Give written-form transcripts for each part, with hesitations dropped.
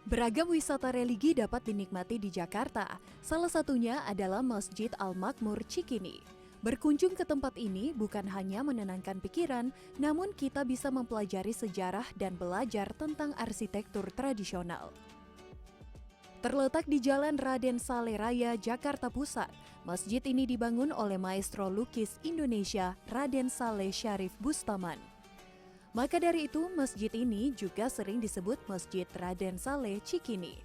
Beragam wisata religi dapat dinikmati di Jakarta. Salah satunya adalah Masjid Al-Makmur Cikini. Berkunjung ke tempat ini bukan hanya menenangkan pikiran, namun kita bisa mempelajari sejarah dan belajar tentang arsitektur tradisional. Terletak di Jalan Raden Saleh Raya, Jakarta Pusat, masjid ini dibangun oleh maestro lukis Indonesia Raden Saleh Syarif Bustaman. Maka dari itu, masjid ini juga sering disebut Masjid Raden Saleh Cikini.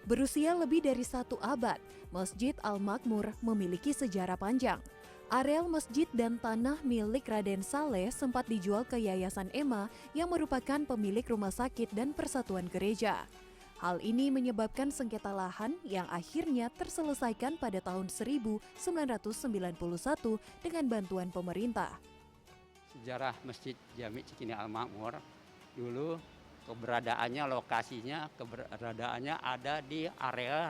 Berusia lebih dari 1 abad, Masjid Al-Makmur memiliki sejarah panjang. Areal masjid dan tanah milik Raden Saleh sempat dijual ke Yayasan Emma yang merupakan pemilik rumah sakit dan persatuan gereja. Hal ini menyebabkan sengketa lahan yang akhirnya terselesaikan pada tahun 1991 dengan bantuan pemerintah. Sejarah Masjid Jami Cikini Al-Makmur, dulu keberadaannya ada di area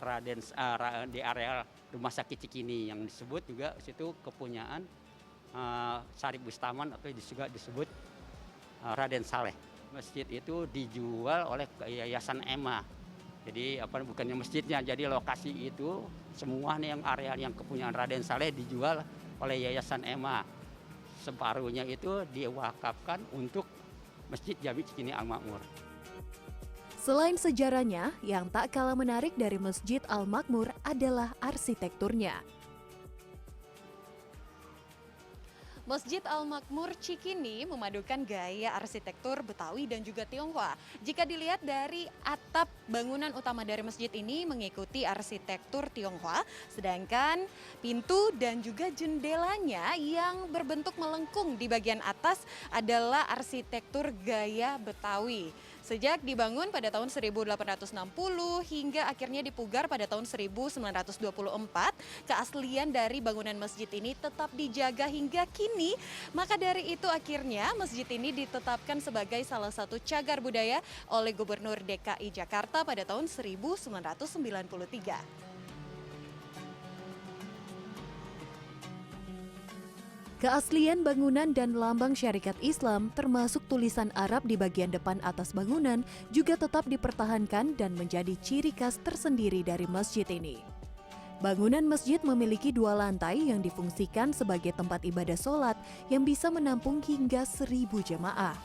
di area Rumah Sakit Cikini yang disebut juga situ kepunyaan Syarif Bustaman atau juga disebut Raden Saleh. Masjid itu dijual oleh Yayasan Emma. Jadi bukannya masjidnya, jadi lokasi itu semua nih yang area yang kepunyaan Raden Saleh dijual oleh Yayasan Emma. Separuhnya itu diwakafkan untuk Masjid Jami Cikini Al-Makmur. Selain sejarahnya, yang tak kalah menarik dari Masjid Al-Makmur adalah arsitekturnya. Masjid Al-Makmur Cikini memadukan gaya arsitektur Betawi dan juga Tionghoa. Jika dilihat dari atap bangunan utama dari masjid ini mengikuti arsitektur Tionghoa, sedangkan pintu dan juga jendelanya yang berbentuk melengkung di bagian atas adalah arsitektur gaya Betawi. Sejak dibangun pada tahun 1860 hingga akhirnya dipugar pada tahun 1924, keaslian dari bangunan masjid ini tetap dijaga hingga kini. Maka dari itu akhirnya masjid ini ditetapkan sebagai salah satu cagar budaya oleh Gubernur DKI Jakarta pada tahun 1993. Keaslian bangunan dan lambang syarikat Islam termasuk tulisan Arab di bagian depan atas bangunan juga tetap dipertahankan dan menjadi ciri khas tersendiri dari masjid ini. Bangunan masjid memiliki 2 lantai yang difungsikan sebagai tempat ibadah sholat yang bisa menampung hingga 1.000 jemaah.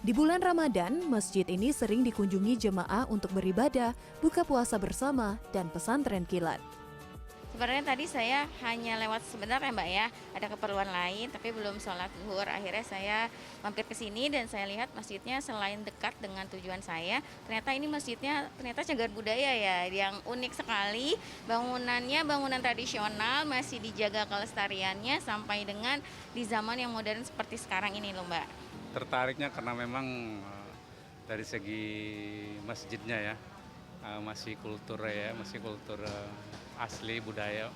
Di bulan Ramadan, masjid ini sering dikunjungi jemaah untuk beribadah, buka puasa bersama, dan pesantren kilat. Sebenarnya tadi saya hanya lewat sebentar ya Mbak ya, ada keperluan lain tapi belum sholat zuhur. Akhirnya saya mampir ke sini dan saya lihat masjidnya selain dekat dengan tujuan saya, ternyata ini masjidnya cagar budaya ya, yang unik sekali. Bangunannya bangunan tradisional, masih dijaga kelestariannya sampai dengan di zaman yang modern seperti sekarang ini loh Mbak. Tertariknya karena memang dari segi masjidnya ya, masih kultur asli budaya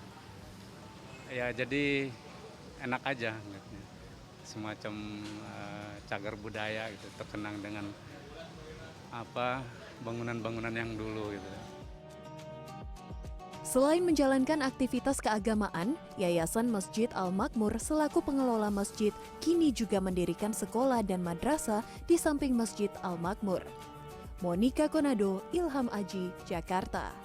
ya, jadi enak aja gitu. Semacam cagar budaya gitu, terkenang dengan bangunan-bangunan yang dulu gitu. Selain menjalankan aktivitas keagamaan, Yayasan Masjid Al-Makmur selaku pengelola masjid kini juga mendirikan sekolah dan madrasah di samping Masjid Al-Makmur. Monica Konado, Ilham Aji, Jakarta.